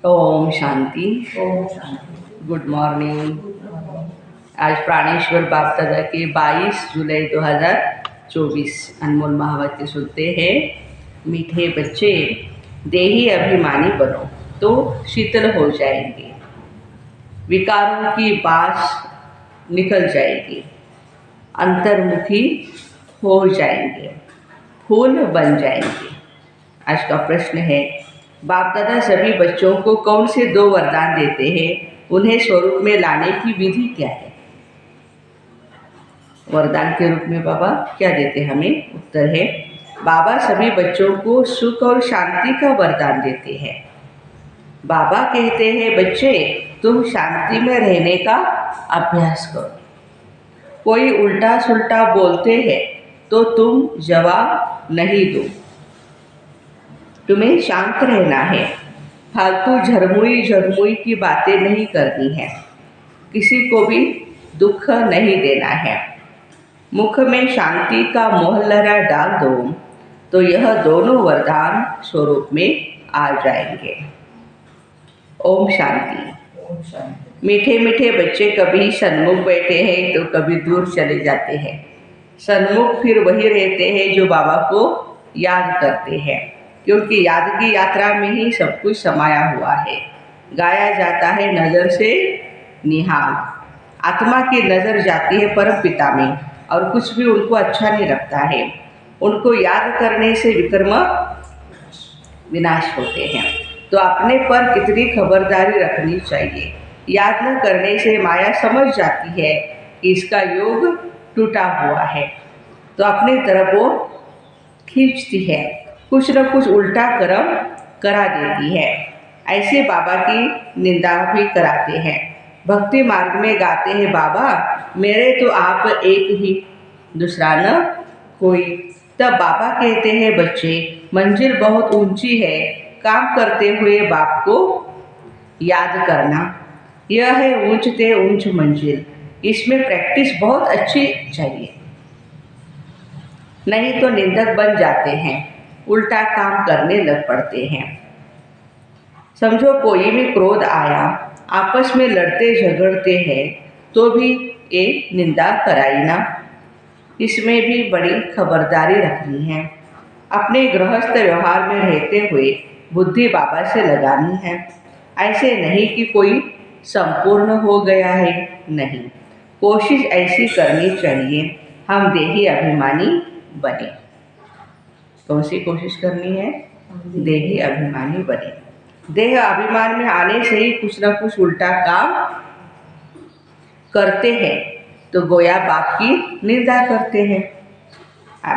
Om Shanti. Om Shanti. Good morning. आज प्राणेश्वर बाप दादा के 22 जुलाई 2024 अनमोल महावाक्य सुनते हैं। मीठे बच्चे, देही अभिमानी बनो तो शीतल हो जाएंगे, विकारों की बास निकल जाएगी, अंतर्मुखी हो जाएंगे, फूल बन जाएंगे। आज का प्रश्न है, बाप दादा सभी बच्चों को कौन से 2 वरदान देते हैं? उन्हें स्वरूप में लाने की विधि क्या है? वरदान के रूप में बाबा क्या देते हमें? उत्तर है, बाबा सभी बच्चों को सुख और शांति का वरदान देते हैं। बाबा कहते हैं, बच्चे तुम शांति में रहने का अभ्यास करो। कोई उल्टा सुल्टा बोलते हैं तो तुम जवाब नहीं दो। तुम्हें शांत रहना है, फालतू झरमुई की बातें नहीं करनी है, किसी को भी दुख नहीं देना है। मुख में शांति का मोहल्ला डाल दो तो यह दोनों वरदान स्वरूप में आ जाएंगे। ओम शांति। ओम शांति। मीठे मीठे बच्चे कभी सन्मुख बैठे हैं तो कभी दूर चले जाते हैं। सन्मुख फिर वही रहते हैं जो बाबा को याद करते हैं, क्योंकि याद की यात्रा में ही सब कुछ समाया हुआ है। गाया जाता है, नज़र से निहाल। आत्मा की नज़र जाती है परम पिता में और कुछ भी उनको अच्छा नहीं लगता है। उनको याद करने से विकर्म विनाश होते हैं। तो अपने पर कितनी खबरदारी रखनी चाहिए। याद न करने से माया समझ जाती है कि इसका योग टूटा हुआ है, तो अपनी तरफ वो खींचती है, कुछ न कुछ उल्टा कर्म करा देती है। ऐसे बाबा की निंदा भी कराते हैं। भक्ति मार्ग में गाते हैं, बाबा मेरे तो आप एक ही, दूसरा न कोई। तब बाबा कहते हैं, बच्चे मंजिल बहुत ऊंची है, काम करते हुए बाप को याद करना। यह है ऊंच ते ऊंच मंजिल। इसमें प्रैक्टिस बहुत अच्छी चाहिए, नहीं तो निंदक बन जाते हैं, उल्टा काम करने लग पड़ते हैं। समझो कोई भी क्रोध आया, आपस में लड़ते झगड़ते हैं तो भी ये निंदा कराई ना। इसमें भी बड़ी खबरदारी रखनी है। अपने गृहस्थ व्यवहार में रहते हुए बुद्धि बाबा से लगानी है। ऐसे नहीं कि कोई संपूर्ण हो गया है, नहीं। कोशिश ऐसी करनी चाहिए हम देही अभिमानी बने। कौन सी कोशिश करनी है? देही अभिमानी बने। देह अभिमान में आने से ही कुछ न कुछ उल्टा काम करते हैं तो गोया बाप की निंदा करते हैं।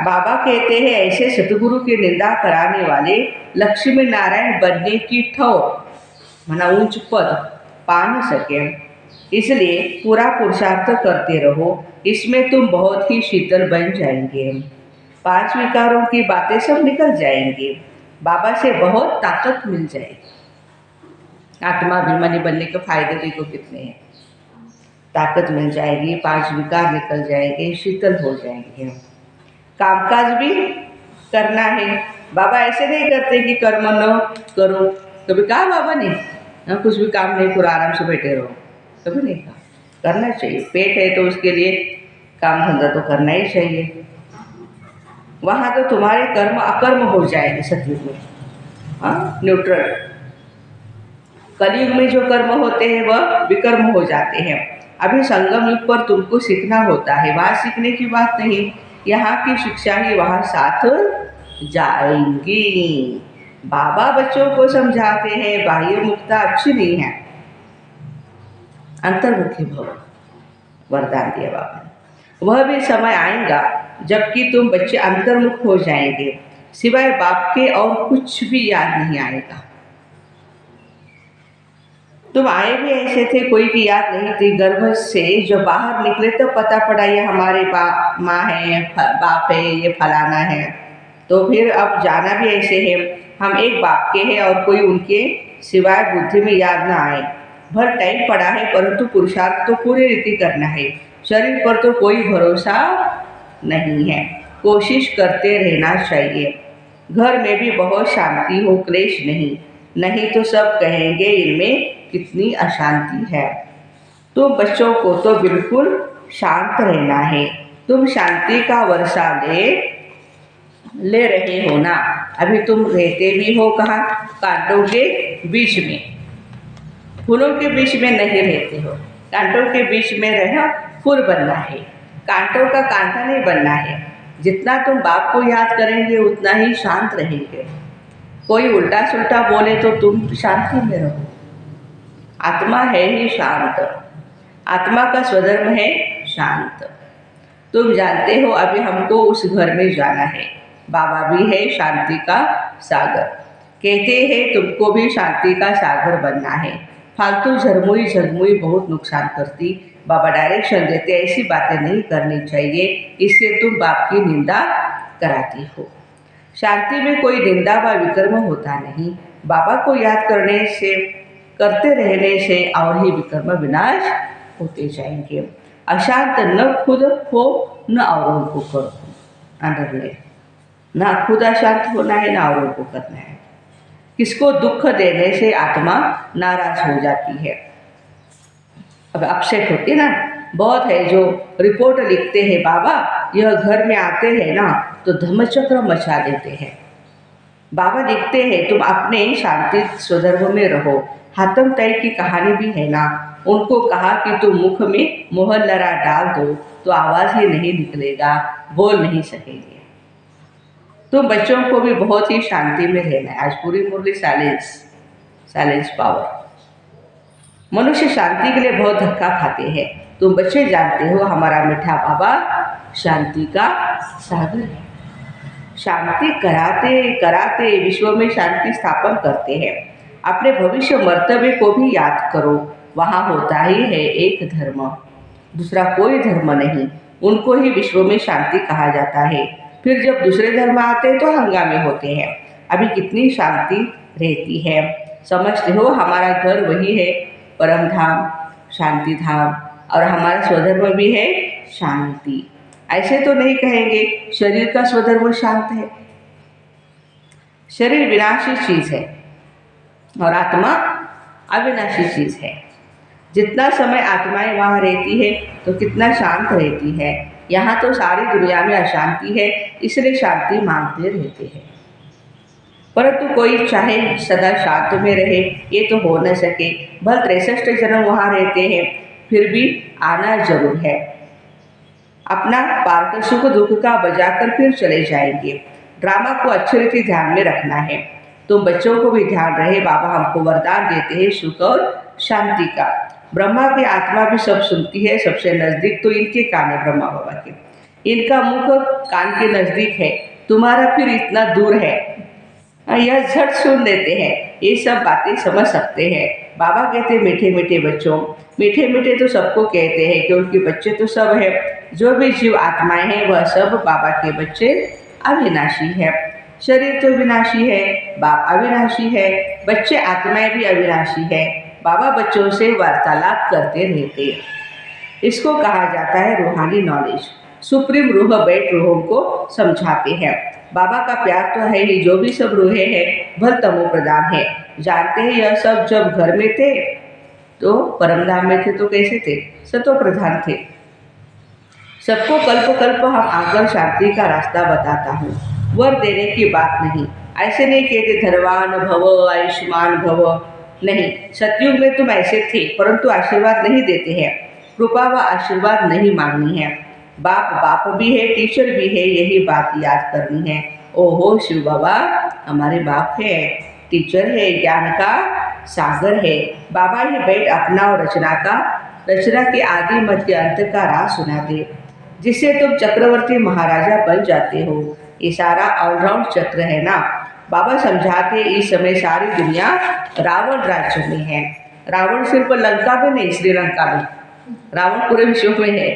बाबा कहते हैं, ऐसे सतगुरु की निंदा कराने वाले लक्ष्मी नारायण बनने की ठौर मना ऊंच पद पा न सके। इसलिए पूरा पुरुषार्थ करते रहो, इसमें तुम बहुत ही शीतल बन जाएंगे। 5 विकारों की बातें सब निकल जाएंगी। बाबा से बहुत ताकत मिल जाएगी। आत्मा अभिमानी बनने के फायदे देखो कितने हैं। ताकत मिल जाएगी, 5 विकार निकल जाएंगे, शीतल हो जाएंगे। कामकाज भी करना है। बाबा ऐसे नहीं करते कि कर्म न करो। कभी कहा बाबा ने कुछ भी काम नहीं करो, आराम से बैठे रहो, कभी नहीं कहा। करना चाहिए। पेट है तो उसके लिए काम धंधा तो करना ही चाहिए। वहाँ तो तुम्हारे कर्म अकर्म हो जाएंगे सतयुग में। हाँ, न्यूट्रल। कलयुग में जो कर्म होते हैं वह विकर्म हो जाते हैं। अभी संगम युग पर तुमको सीखना होता है, वहाँ सीखने की बात नहीं, यहाँ की शिक्षा ही वहाँ साथ जाएंगी। बाबा बच्चों को समझाते हैं, बाह्य मुक्ता अच्छी नहीं है, अंतर्मुखी भव वरदान दिया बाबा ने। वह भी समय आएगा जबकि तुम बच्चे अंतर्मुख हो जाएंगे, सिवाय बाप के और कुछ भी याद नहीं आएगा। तुम आए भी ऐसे थे, कोई की याद नहीं थी। गर्भ से जो बाहर निकले तो पता पड़ा ये हमारे माँ है, बाप है, ये फलाना है। तो फिर अब जाना भी ऐसे है, हम एक बाप के हैं और कोई उनके सिवाय बुद्धि में याद ना आए। भर टाइम पड़ा है, परंतु पुरुषार्थ तो पूरी रीति करना है। शरीर पर तो कोई भरोसा नहीं है, कोशिश करते रहना चाहिए। घर में भी बहुत शांति हो, क्लेश नहीं। नहीं तो सब कहेंगे इनमें कितनी अशांति है। तुम बच्चों को तो बिल्कुल शांत रहना है। तुम शांति का वर्षा ले रहे हो ना। अभी तुम रहते भी हो कहाँ? कांटों के बीच में, फूलों के बीच में नहीं रहते हो। कांटों के बीच में रह फूल बनना है, कांटों का कांटा नहीं बनना है। जितना तुम बाप को याद करेंगे उतना ही शांत रहेंगे। कोई उल्टा सुल्टा बोले तो तुम शांति में रहो। आत्मा है ही शांत, आत्मा का स्वधर्म है शांत। तुम जानते हो अभी हमको उस घर में जाना है। बाबा भी है शांति का सागर। कहते हैं तुमको भी शांति का सागर बनना है। फालतू झरमुई झरमुई बहुत नुकसान करती। बाबा डायरेक्शन देते ऐसी बातें नहीं करनी चाहिए, इससे तुम बाप की निंदा कराती हो। शांति में कोई निंदा व विकर्म होता नहीं। बाबा को याद करते रहने से और ही विकर्म विनाश होते जाएंगे। अशांत न खुद हो न औरों को करो। अंदर ले ना खुद अशांत होना है ना औरों को करना है। किसको दुख देने से आत्मा नाराज हो जाती है, अब अपसेट होती ना। बहुत है जो रिपोर्ट लिखते हैं बाबा यह घर में आते हैं ना तो धम्मचक्र मचा देते हैं। बाबा लिखते हैं तुम अपने शांति स्वधर्म में रहो। हातम ताई की कहानी भी है ना, उनको कहा कि तुम मुख में मोहर लड़ा डाल दो तो आवाज़ ही नहीं निकलेगा, बोल नहीं सकेंगे। तुम बच्चों को भी बहुत ही शांति में रहना है। आज पूरी मुरली साइलेंस पावर। मनुष्य शांति के लिए बहुत धक्का खाते हैं। तुम बच्चे जानते हो हमारा मीठा बाबा शांति का सागर है। शांति कराते कराते विश्व में शांति स्थापन करते हैं। अपने भविष्य मर्तव्य को भी याद करो। वहाँ होता ही है एक धर्म, दूसरा कोई धर्म नहीं। उनको ही विश्व में शांति कहा जाता है। फिर जब दूसरे धर्म आते हैं तो हंगामे होते हैं। अभी कितनी शांति रहती है। समझते हो हमारा घर वही है, परम धाम, शांति धाम, और हमारा स्वधर्म भी है शांति। ऐसे तो नहीं कहेंगे शरीर का स्वधर्म शांत है। शरीर विनाशी चीज़ है और आत्मा अविनाशी चीज़ है। जितना समय आत्माएं वहाँ रहती है तो कितना शांत रहती है। यहाँ तो सारी दुनिया में अशांति है, इसलिए शांति मांगते रहते हैं। परंतु कोई चाहे सदा शांत में रहे ये तो हो न सके। भल 63 जन्म वहाँ रहते हैं, फिर भी आना जरूर है। अपना पार्थ सुख दुख का बजाकर फिर चले जाएंगे। ड्रामा को अच्छी रीति ध्यान में रखना है। तुम बच्चों को भी ध्यान रहे। बाबा हमको वरदान देते हैं सुख और शांति का। ब्रह्मा की आत्मा भी सब सुनती है। सबसे नज़दीक तो इनके कान है ब्रह्मा बाबा के। इनका मुख कान के नज़दीक है, तुम्हारा फिर इतना दूर है। यह झट सुन लेते हैं, ये सब बातें समझ सकते हैं। बाबा कहते मीठे मीठे बच्चों, मीठे मीठे तो सबको कहते हैं क्योंकि बच्चे तो सब है। जो भी जीव आत्माएं हैं वह सब बाबा के बच्चे अविनाशी है। शरीर तो विनाशी है, बाप अविनाशी है, बच्चे आत्माएं भी अविनाशी है। बाबा बच्चों से वार्तालाप करते रहते हैं। इसको कहा जाता है रूहानी नॉलेज। सुप्रीम रूह बैठ रूहों को समझाते हैं। बाबा का प्यार तो है ही। जो भी सब रूहें हैं भल तमो प्रधान है। जानते हैं यह सब जब घर में थे तो परमधाम में थे तो कैसे थे? सतो प्रधान थे। सबको कल्प कल्प हम आकर शांति का रास्ता बताता हूँ। वर देने की बात नहीं। ऐसे नहीं कहते धनवान भव आयुष्मान भव, नहीं। सतयुग में तुम ऐसे थे परंतु आशीर्वाद नहीं देते हैं। कृपा व आशीर्वाद नहीं मांगनी है। बाप बाप भी है, टीचर भी है, यही बात याद करनी है। ओहो शिव बाबा हमारे बाप है, टीचर है, ज्ञान का सागर है। बाबा ही बैठ अपना और रचना के आदि मध्य अंत का राज सुनाते, जिससे तुम चक्रवर्ती महाराजा बन जाते हो। ये सारा ऑलराउंड चक्र है ना। बाबा समझाते इस समय सारी दुनिया रावण राज्य में है। रावण सिर्फ लंका में नहीं, श्रीलंका में रावण पूरे विश्व में है।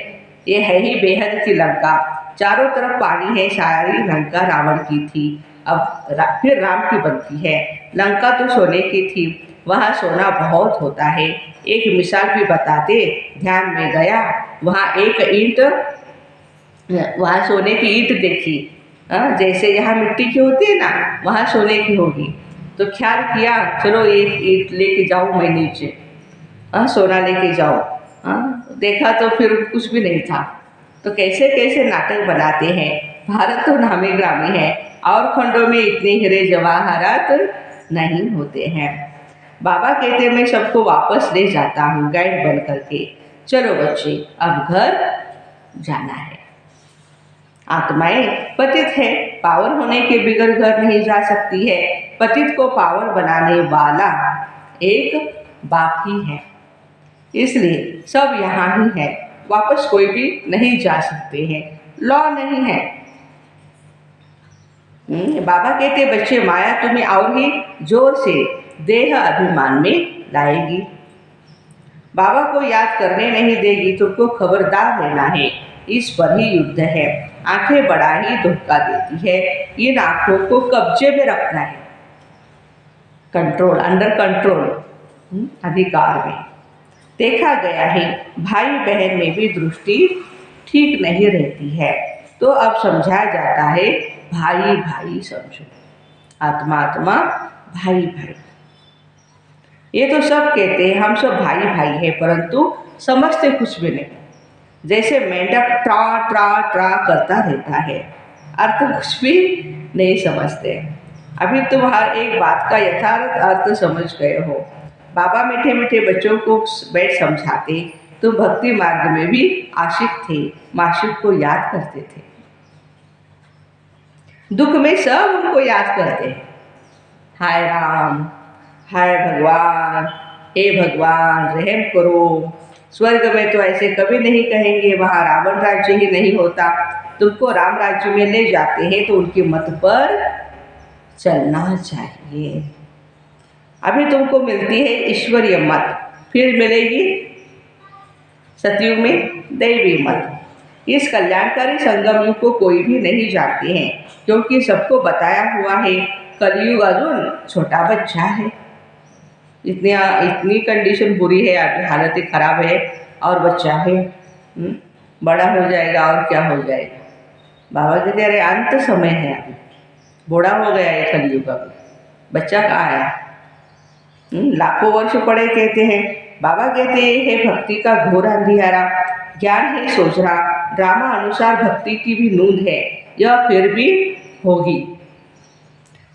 ये है ही बेहद की लंका। चारों तरफ पानी है। सारी लंका रावण की थी, अब फिर राम की बनती है। लंका तो सोने की थी, वहाँ सोना बहुत होता है। एक मिसाल भी बताते, ध्यान में गया। वहाँ एक ईंट, वहाँ सोने की ईंट देखी। जैसे यहाँ मिट्टी की होती है ना, वहाँ सोने की होगी। तो ख्याल किया चलो एक ईंट लेके जाऊँ मैं नीचे, सोना लेके जाओ। देखा तो फिर कुछ भी नहीं था। तो कैसे कैसे नाटक बनाते हैं। भारत तो नामी ग्रामी है और खंडों में इतने हीरे जवाहरात नहीं होते हैं। बाबा कहते मैं सबको वापस ले जाता हूँ गाइड बन करके। चलो बच्चे अब घर जाना है। आत्माएं पतित है, पावन होने के बिगड़ घर नहीं जा सकती है। पतित को पावन बनाने वाला एक बाप ही है, इसलिए सब यहाँ ही है, वापस कोई भी नहीं जा सकते हैं, लॉ नहीं है। बाबा कहते बच्चे माया तुम्हें और ही जोर से देह अभिमान में लाएगी। बाबा को याद करने नहीं देगी, तुमको खबरदार रहना है, इस पर ही युद्ध है। आंखें बड़ा ही धोखा देती है, इन आंखों को कब्जे में रखना है, कंट्रोल, अंडर कंट्रोल, अधिकार में। देखा गया है भाई बहन में भी दृष्टि ठीक नहीं रहती है, तो अब समझाया जाता है भाई भाई समझो, आत्मा आत्मा भाई भाई। ये तो सब कहते हैं हम सब भाई भाई है, परंतु समझते कुछ भी नहीं। जैसे मेंढक ट्रा ट्रा ट्रा करता रहता है, अर्थ कुछ भी नहीं समझते। अभी तुम हर एक बात का यथार्थ अर्थ समझ गए हो। बाबा मीठे मीठे बच्चों को बैठ समझाते, तुम भक्ति मार्ग में भी आशिक थे, माशिक को याद करते थे। दुख में सब उनको याद करते हैं, हाय राम, हाय भगवान, हे भगवान रहम करो। स्वर्ग में तो ऐसे कभी नहीं कहेंगे, वहाँ रावण राज्य ही नहीं होता। तुमको राम राज्य में ले जाते हैं तो उनकी मत पर चलना चाहिए। अभी तुमको मिलती है ईश्वरीय मत, फिर मिलेगी सतयुग में दैवी मत। इस कल्याणकारी संगम युग को कोई भी नहीं जानते हैं, क्योंकि सबको बताया हुआ है कलयुग अजुन छोटा बच्चा है। इतनी कंडीशन बुरी है, अभी हालत खराब है और बच्चा है, बड़ा हो जाएगा और क्या हो जाएगा। बाबा कहते अरे अंत समय है, अभी बूढ़ा हो गया है कलयुग, अभी बच्चा कहाँ है। लाखों वर्ष पड़े कहते हैं। बाबा कहते हैं भक्ति का घोर अंधियारा, ज्ञान है सोचना, ड्रामा अनुसार भक्ति की भी नूंद है, यह फिर भी होगी।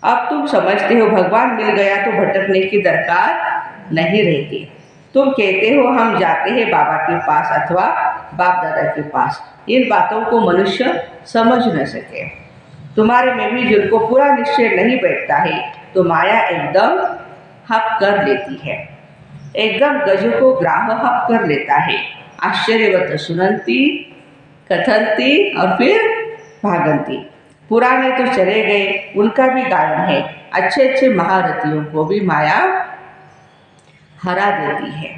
अब तुम समझते हो भगवान मिल गया तो भटकने की दरकार नहीं रहती। तुम कहते हो हम जाते हैं बाबा के पास अथवा बाप दादा के पास, इन बातों को मनुष्य समझ न सके। तुम्हारे में भी जिनको पूरा निश्चय नहीं बैठता है तो माया एकदम हक कर लेती है, एकदम गज को ग्राह हक कर लेता है। आश्चर्यवत सुनंती कथनती और फिर भागंती। पुराने तो चले गए, उनका भी गायन है। अच्छे अच्छे महारथियों को भी माया हरा देती है।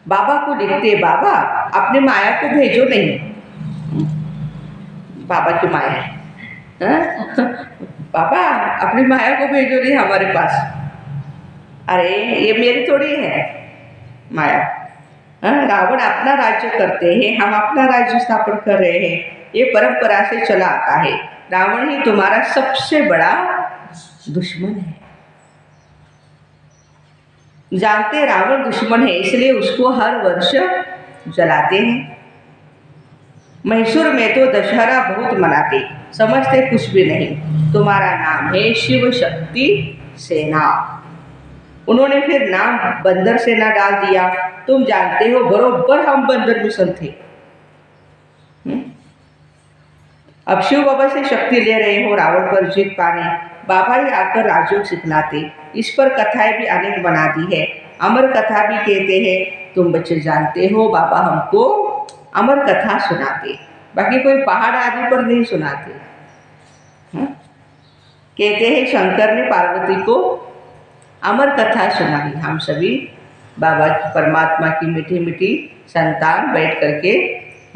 बाबा को लिखते बाबा अपनी माया को भेजो नहीं, बाबा की माया है, बाबा अपनी माया को भेजो नहीं हमारे पास। अरे ये मेरी थोड़ी है माया। रावण अपना राज्य करते हैं, हम अपना राज्य स्थापन कर रहे हैं, ये परंपरा से चला आता है। रावण ही तुम्हारा सबसे बड़ा दुश्मन है। जानते रावण दुश्मन है, इसलिए उसको हर वर्ष जलाते हैं। मैसूर में तो दशहरा बहुत मनाते, समझते कुछ भी नहीं। तुम्हारा नाम है शिव शक्ति सेना, उन्होंने फिर नाम बंदर सेना डाल दिया। तुम जानते हो बरोबर हम बंदर मिशन थे। अब शिव बाबा से शक्ति ले रहे हो रावण पर जीत पाने। बाबा ही आकर राजयोग सिखलाते। इस पर कथाएं भी अनेक बना दी है, अमर कथा भी कहते हैं। तुम बच्चे जानते हो बाबा हमको अमर कथा सुनाते, बाकी कोई पहाड़ आदि पर नहीं सुनाते। कहते हैं शंकर ने पार्वती को अमर कथा सुनाई। हम सभी बाबा की परमात्मा की मीठी मीठी संतान बैठ करके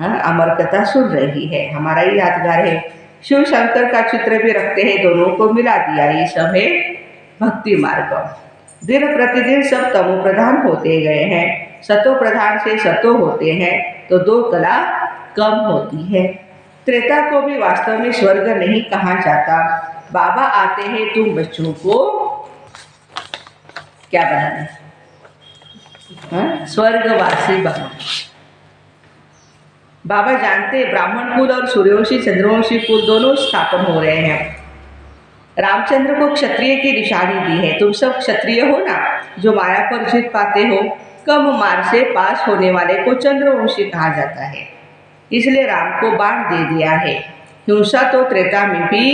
अमर कथा सुन रही है, हमारा ही यादगार है। शिव शंकर का चित्र भी रखते हैं, दोनों को मिला दिया। ये सब है भक्ति मार्ग। दिन प्रतिदिन सब तमो प्रधान होते गए हैं, सतो प्रधान से सतो होते हैं तो दो कला कम होती है। त्रेता को भी वास्तव में स्वर्ग नहीं कहा जाता। बाबा आते हैं तुम बच्चों को क्या बनाना है? हाँ? स्वर्गवासी बनना। बाबा जानते ब्राह्मण कुल और सूर्यवंशी चंद्रवंशी कुल दोनों स्थापन हो रहे हैं। रामचंद्र को क्षत्रिय की निशानी दी है। तुम सब क्षत्रिय हो ना, जो माया पर जीत पाते हो। कम मार से पास होने वाले को चंद्रवंशी कहा जाता है। इसलिए राम को बाण दे दिया है। हिंसा तो त्रेता में भी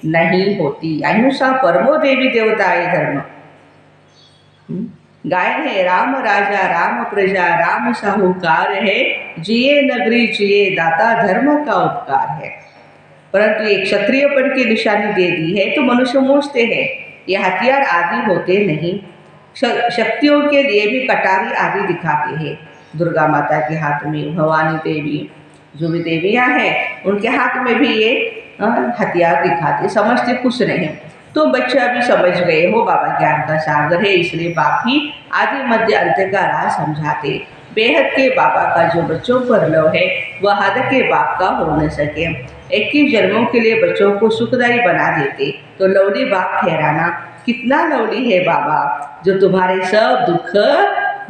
नहीं होती। अहिंसा परमो देवी देवताए धर्म। गायन है राम राजा राम प्रजा राम साहूकार है, जिए नगरी जिए दाता धर्म का उपकार है। परंतु एक क्षत्रियपन की निशानी दे दी है तो मनुष्य मूझते हैं। ये हथियार आदि होते नहीं। शक्तियों के लिए भी कटारी आदि दिखाते हैं। दुर्गा माता के हाथ में, भवानी देवी जो भी देवियाँ हैं उनके हाथ में भी ये हथियार दिखाते, समझते कुछ नहीं। तो बच्चे अभी समझ गए हो बाबा ज्ञान का सागर है, इसलिए बाप ही आदि मध्य अंत का राह समझाते। बेहद के बाबा का जो बच्चों पर लव है वह हद के बाप का हो न सके। 21 जन्मों के लिए बच्चों को सुखदायी बना देते तो लवली बाप ठहराना। कितना लवली है बाबा जो तुम्हारे सब दुख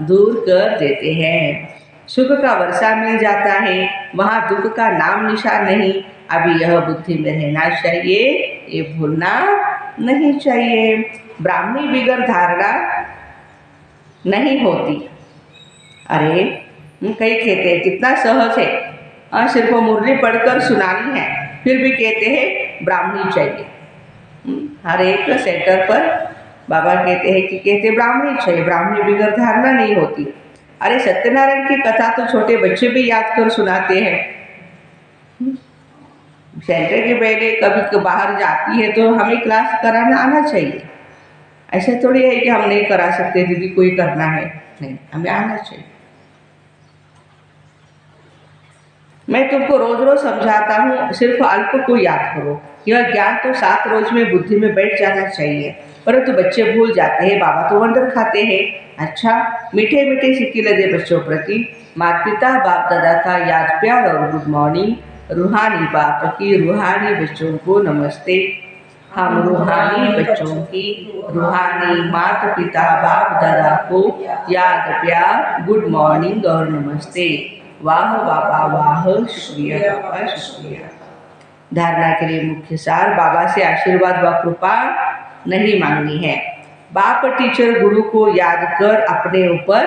दूर कर देते हैं। सुख का वर्षा मिल जाता है, वहाँ दुख का नाम निशान नहीं। अभी यह बुद्धि में रहना चाहिए, ये भूलना नहीं चाहिए। ब्राह्मणी बिगर धारणा नहीं होती। अरे कई कहते हैं कितना सहज है, सिर्फ मुरली पढ़कर सुनानी है, फिर भी कहते हैं ब्राह्मणी चाहिए। हर एक सेंटर पर बाबा कहते हैं कि कहते ब्राह्मणी चाहिए, ब्राह्मणी बिगर धारणा नहीं होती। अरे सत्यनारायण की कथा तो छोटे बच्चे भी याद कर सुनाते हैं। सेंटर की पहले कभी बाहर जाती है तो हमें क्लास कराना आना चाहिए। ऐसा थोड़ी है कि हम नहीं करा सकते, दीदी कोई करना है, नहीं, हमें आना चाहिए। मैं तुमको रोज रोज समझाता हूँ, सिर्फ अल्प को याद करो। यह ज्ञान तो 7 रोज में बुद्धि में बैठ जाना चाहिए, परंतु बच्चे भूल जाते हैं। बाबा तो वंडर खाते हैं। अच्छा, मीठे मीठे सिक्के दे बच्चों प्रति। माता पिता बाप दादा का याद प्यार और गुड मॉर्निंग। रूहानी बाप की रूहानी बच्चों को नमस्ते। हम रूहानी बच्चों की रूहानी माता पिता बाप दादा को याद प्यार गुड मॉर्निंग और नमस्ते। वाह बाबा वाह, शुक्रिया बाबा शुक्रिया। धारणा के लिए मुख्य सार, बाबा से आशीर्वाद व कृपा नहीं मांगनी है। बाप टीचर गुरु को याद कर अपने ऊपर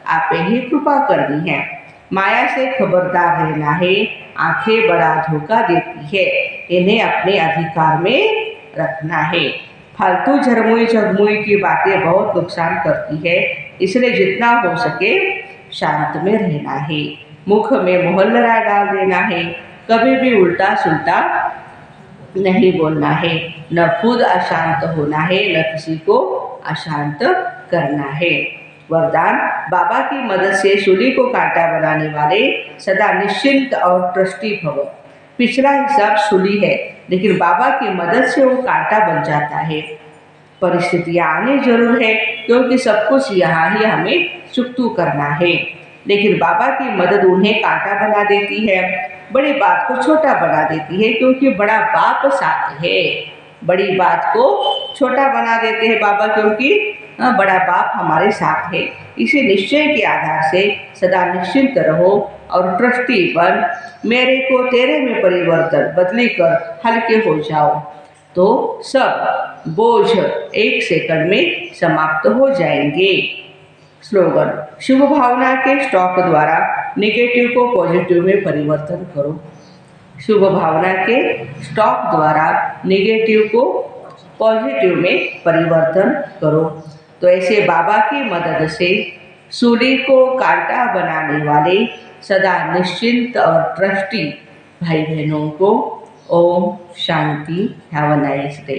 आपे ही कृपा करनी है। माया से खबरदार रहना है, आंखें बड़ा धोखा देती है, इन्हें अपने अधिकार में रखना है। फालतू झरमुई झगमुई की बातें बहुत नुकसान करती है, इसलिए जितना हो सके शांत में रहना है। मुख में मोहल्ला डाल देना है, कभी भी उल्टा सुल्टा नहीं बोलना है। न खुद अशांत होना है, न किसी को अशांत करना है। वरदान, बाबा की मदद से सूली को कांटा बनाने वाले सदा निश्चिंत और ट्रस्टी भव। पिछला हिसाब सूली है, लेकिन बाबा की मदद से वो कांटा बन जाता है। परिस्थितियाँ आनी जरूर है, क्योंकि सब कुछ यहाँ ही हमें चुकतू करना है, लेकिन बाबा की मदद उन्हें कांटा बना देती है। बड़ी बात को छोटा बना देती है, क्योंकि बड़ा बाप साथ है। बड़ी बात को छोटा बना देते हैं बाबा, क्योंकि बड़ा बाप हमारे साथ है। इसी निश्चय के आधार से सदा निश्चिंत रहो और ट्रस्टी बन। मेरे को तेरे में परिवर्तन बदली कर हल्के हो जाओ, तो सब बोझ 1 सेकंड में समाप्त हो जाएंगे। स्लोगन, शुभ भावना के स्टॉक द्वारा नेगेटिव को पॉजिटिव में परिवर्तन करो। शुभ भावना के स्टॉक द्वारा नेगेटिव को पॉजिटिव में परिवर्तन करो। तो ऐसे बाबा की मदद से सूली को कांटा बनाने वाले सदा निश्चिंत और ट्रस्टी भाई बहनों को ओम शांति। Have a nice day.